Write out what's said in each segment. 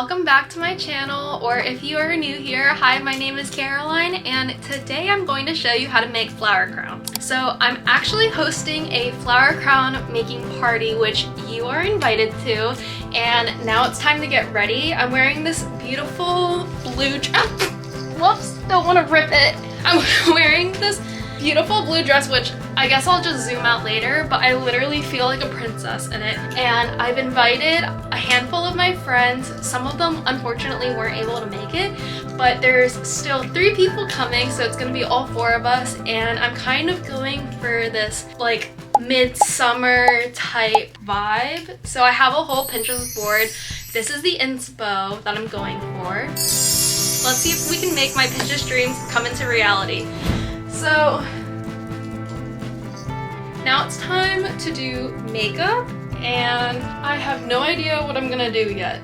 welcome back to my channel, or if you are new here, hi, my name is Caroline, and today I'm going to show you how to make flower crowns. So I'm actually hosting a flower crown making party, which you are invited to, and now it's time to get ready. I'm wearing this beautiful blue dress. Whoops, don't want to rip it. I'm wearing this beautiful blue dress, which I guess I'll just zoom out later, but I literally feel like a princess in it. And I've invited a handful of my friends. Some of them unfortunately weren't able to make it, but there's still 3 people coming, so it's gonna be all 4 of us. And I'm kind of going for this like midsummer type vibe. So I have a whole Pinterest board. This is the inspo that I'm going for. Let's see if we can make my Pinterest dreams come into reality. So now it's time to do makeup, and I have no idea what I'm gonna do yet.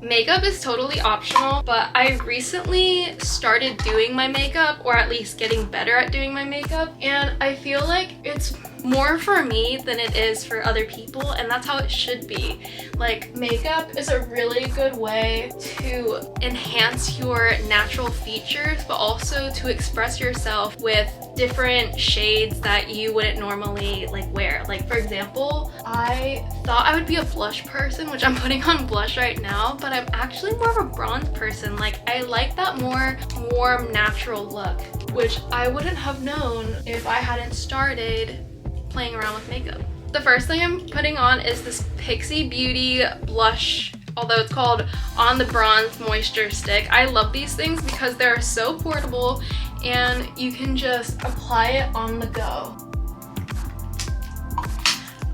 Makeup is totally optional, but I recently started doing my makeup, or at least getting better at doing my makeup, and I feel like it's more for me than it is for other people, and that's how it should be. Like, makeup is a really good way to enhance your natural features, but also to express yourself with different shades that you wouldn't normally like wear. Like, for example, I thought I would be a blush person, which I'm putting on blush right now, but I'm actually more of a bronze person. Like, I like that more warm, natural look, which I wouldn't have known if I hadn't started playing around with makeup. The first thing I'm putting on is this Pixie Beauty blush, although it's called On the Bronze Moisture Stick. I love these things because they're so portable and you can just apply it on the go.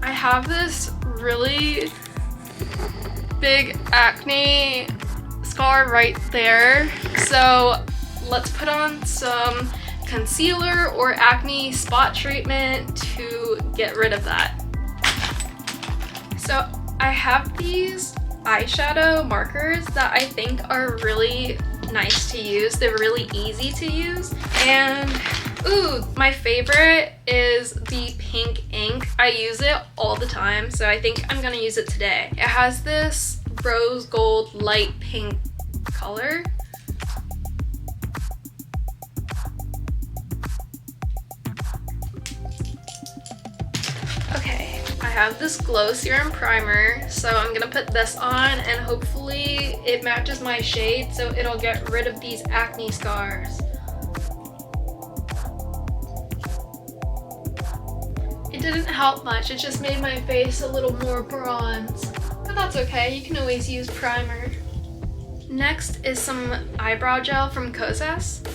I have this really big acne scar right there, so let's put on some concealer or acne spot treatment to get rid of that. So I have these eyeshadow markers that I think are really nice to use. They're really easy to use. And ooh, my favorite is the pink ink. I use it all the time, so I think I'm gonna use it today. It has this rose gold light pink color. Okay, I have this glow serum primer, so I'm gonna put this on and hopefully it matches my shade so it'll get rid of these acne scars. It didn't help much, it just made my face a little more bronze, but that's okay, you can always use primer. Next is some eyebrow gel from Kosas.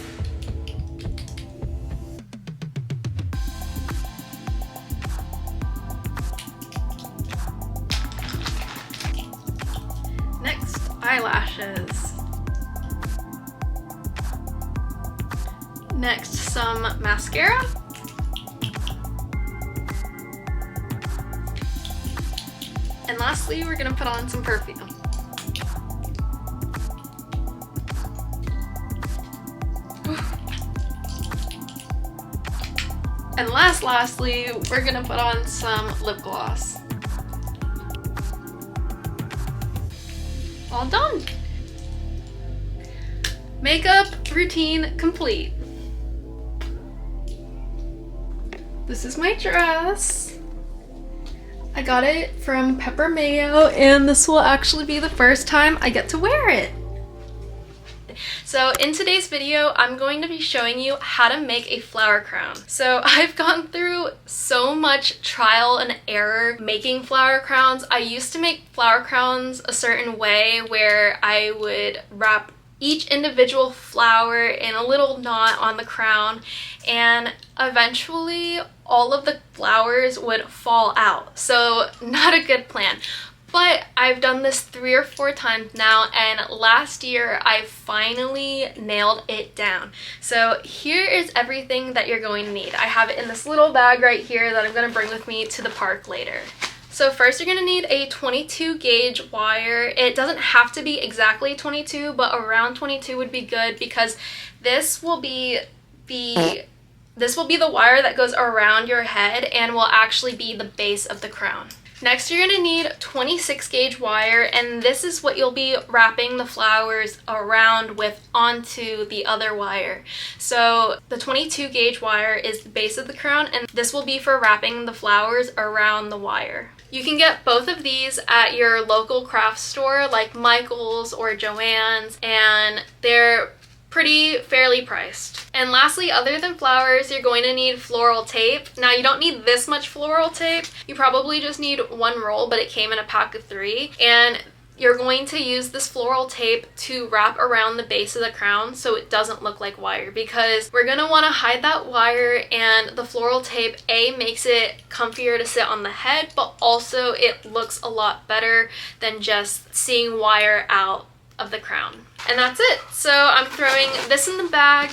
Eyelashes. Next, some mascara. And lastly, we're gonna put on some perfume. And lastly, we're gonna put on some lip gloss. All done. Makeup routine complete. This is my dress. I got it from Pepper Mayo, and this will actually be the first time I get to wear it. So in today's video, I'm going to be showing you how to make a flower crown. So I've gone through so much trial and error making flower crowns. I used to make flower crowns a certain way where I would wrap each individual flower in a little knot on the crown, and eventually all of the flowers would fall out. So not a good plan. But I've done this 3 or 4 times now, and last year I finally nailed it down. So here is everything that you're going to need. I have it in this little bag right here that I'm going to bring with me to the park later. So first you're going to need a 22 gauge wire. It doesn't have to be exactly 22, but around 22 would be good because this will be the wire that goes around your head and will actually be the base of the crown. Next, you're gonna need 26 gauge wire, and this is what you'll be wrapping the flowers around with onto the other wire. So the 22 gauge wire is the base of the crown, and this will be for wrapping the flowers around the wire. You can get both of these at your local craft store like Michael's or Joann's, and they're fairly priced. And lastly, other than flowers, you're going to need floral tape. Now, you don't need this much floral tape. You probably just need one roll, but it came in a pack of 3. And you're going to use this floral tape to wrap around the base of the crown so it doesn't look like wire, because we're going to want to hide that wire, and the floral tape makes it comfier to sit on the head, but also it looks a lot better than just seeing wire out of the crown. And that's it. So I'm throwing this in the bag.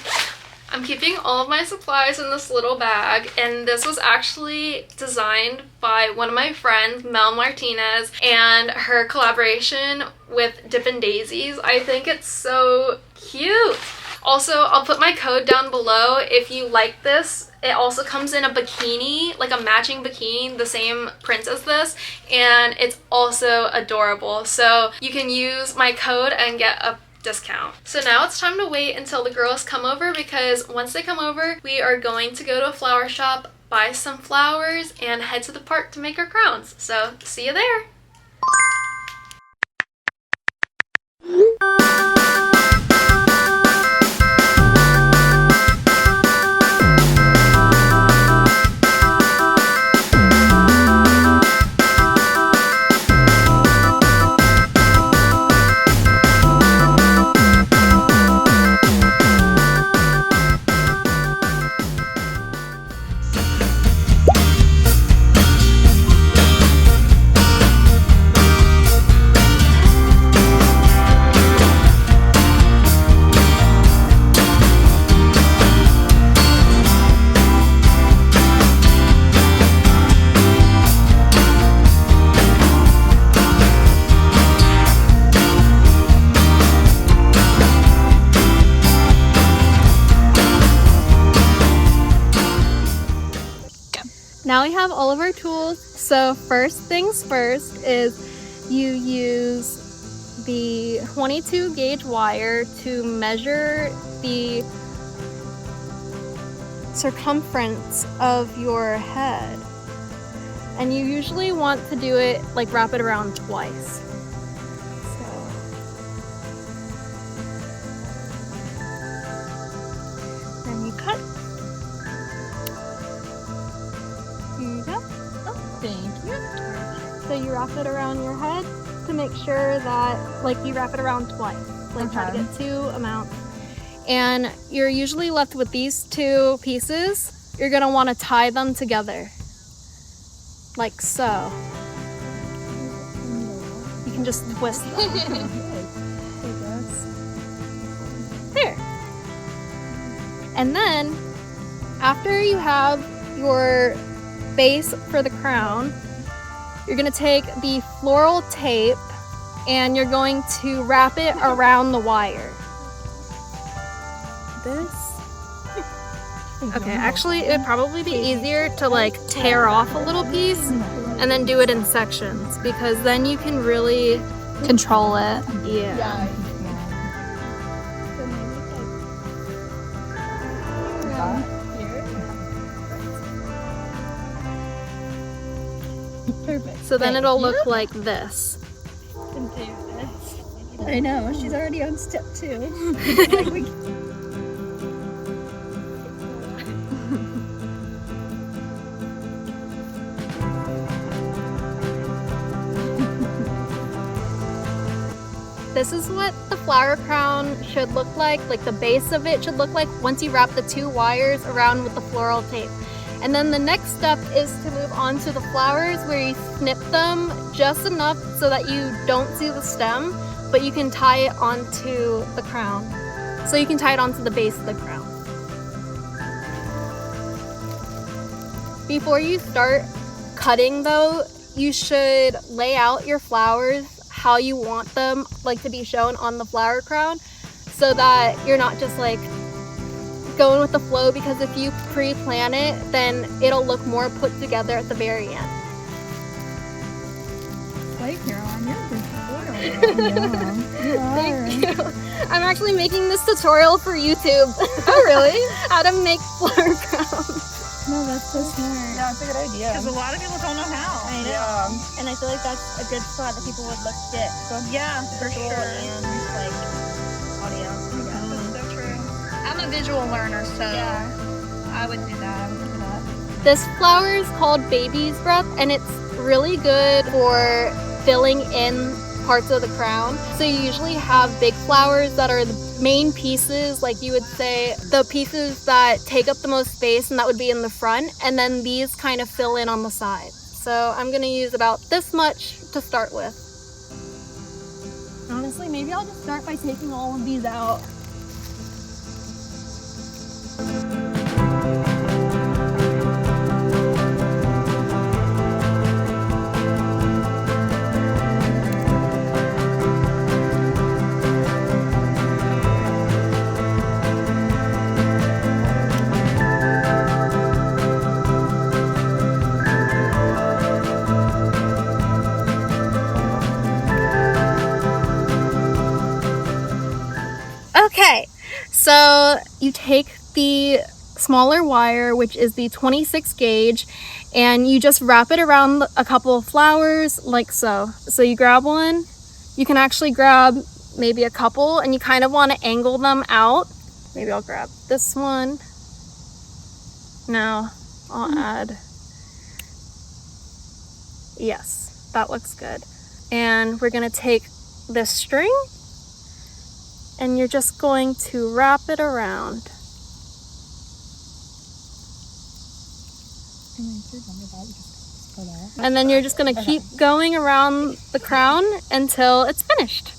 I'm keeping all of my supplies in this little bag, and this was actually designed by one of my friends, Mel Martinez, and her collaboration with Dippin' Daisies. I think it's so cute. Also, I'll put my code down below if you like this. It also comes in a bikini, like a matching bikini, the same print as this, and it's also adorable. So you can use my code and get a discount. So now it's time to wait until the girls come over, because once they come over, we are going to go to a flower shop, buy some flowers, and head to the park to make our crowns. So see you there. Now we have all of our tools. So first things first is you use the 22 gauge wire to measure the circumference of your head. And you usually want to do it, like, wrap it around twice. Then you cut. Here you go. Oh, thank you. So you wrap it around your head to make sure that, like, you wrap it around twice. Like, try to get 2 amounts. And you're usually left with these 2 pieces. You're gonna want to tie them together, like so. You can just twist them. There. And then, after you have your base for the crown, you're gonna take the floral tape and you're going to wrap it around the wire. This. Okay, actually it would probably be easier to, like, tear off a little piece and then do it in sections, because then you can really control it. Yeah. Perfect. So then it'll look like this. I know, she's already on step 2. This is what the flower crown should look like the base of it should look like once you wrap the 2 wires around with the floral tape. And then the next step is to move on to the flowers, where you snip them just enough so that you don't see the stem, but you can tie it onto the crown. So you can tie it onto the base of the crown. Before you start cutting though, you should lay out your flowers how you want them, like, to be shown on the flower crown, so that you're not just, like, going with the flow, because if you pre-plan it, then it'll look more put together at the very end. play, Caroline. You're the spoiler. Thank you. I'm actually making this tutorial for YouTube. Oh, really? How to make flower crowns. No, that's so smart. Yeah, it's a good idea. Because a lot of people don't know how. I know. Yeah. And I feel like that's a good spot that people would look to get both Yeah, for visual sure. and like audio. I guess. That's so true. I'm a visual learner, so Yeah. I would do that. I would do that. This flower is called baby's breath, and it's really good for filling in parts of the crown. So you usually have big flowers that are the main pieces, like you would say the pieces that take up the most space, and that would be in the front, and then these kind of fill in on the side. So I'm gonna use about this much to start with. Honestly, maybe I'll just start by taking all of these out. Okay, so you take the smaller wire, which is the 26 gauge, and you just wrap it around a couple of flowers like so. So you grab one, you can actually grab maybe a couple, and you kind of want to angle them out. Maybe I'll grab this one. No, I'll add. Yes, that looks good. And we're gonna take this string, and you're just going to wrap it around. And then you're just going to keep going around the crown until it's finished.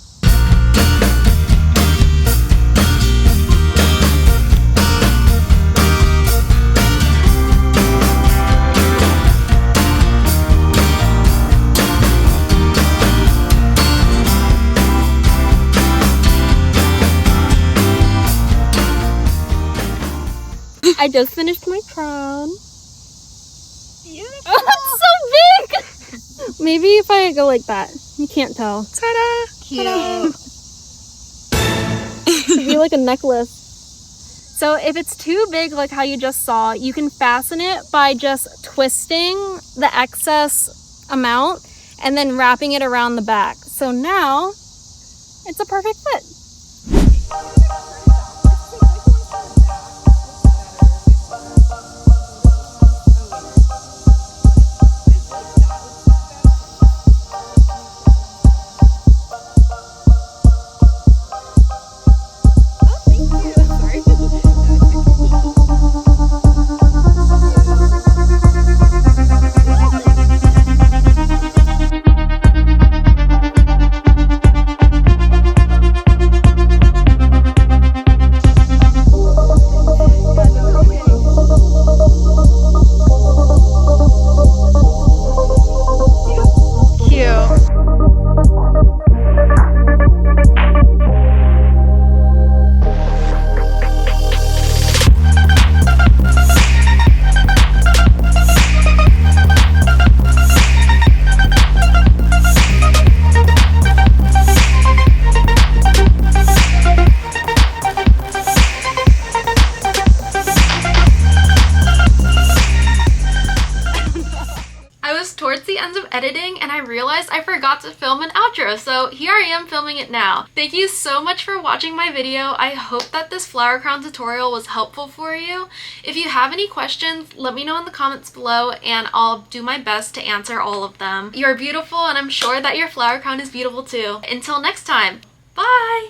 I just finished my crown. Oh, it's so big! Maybe if I go like that. You can't tell. Ta-da! Cute. It'd be like a necklace. So if it's too big, like how you just saw, you can fasten it by just twisting the excess amount and then wrapping it around the back. So now it's a perfect fit. Editing and I realized I forgot to film an outro, so here I am filming it now. Thank you so much for watching my video. I hope that this flower crown tutorial was helpful for you. If you have any questions, let me know in the comments below and I'll do my best to answer all of them. You're beautiful and I'm sure that your flower crown is beautiful too. Until next time, bye!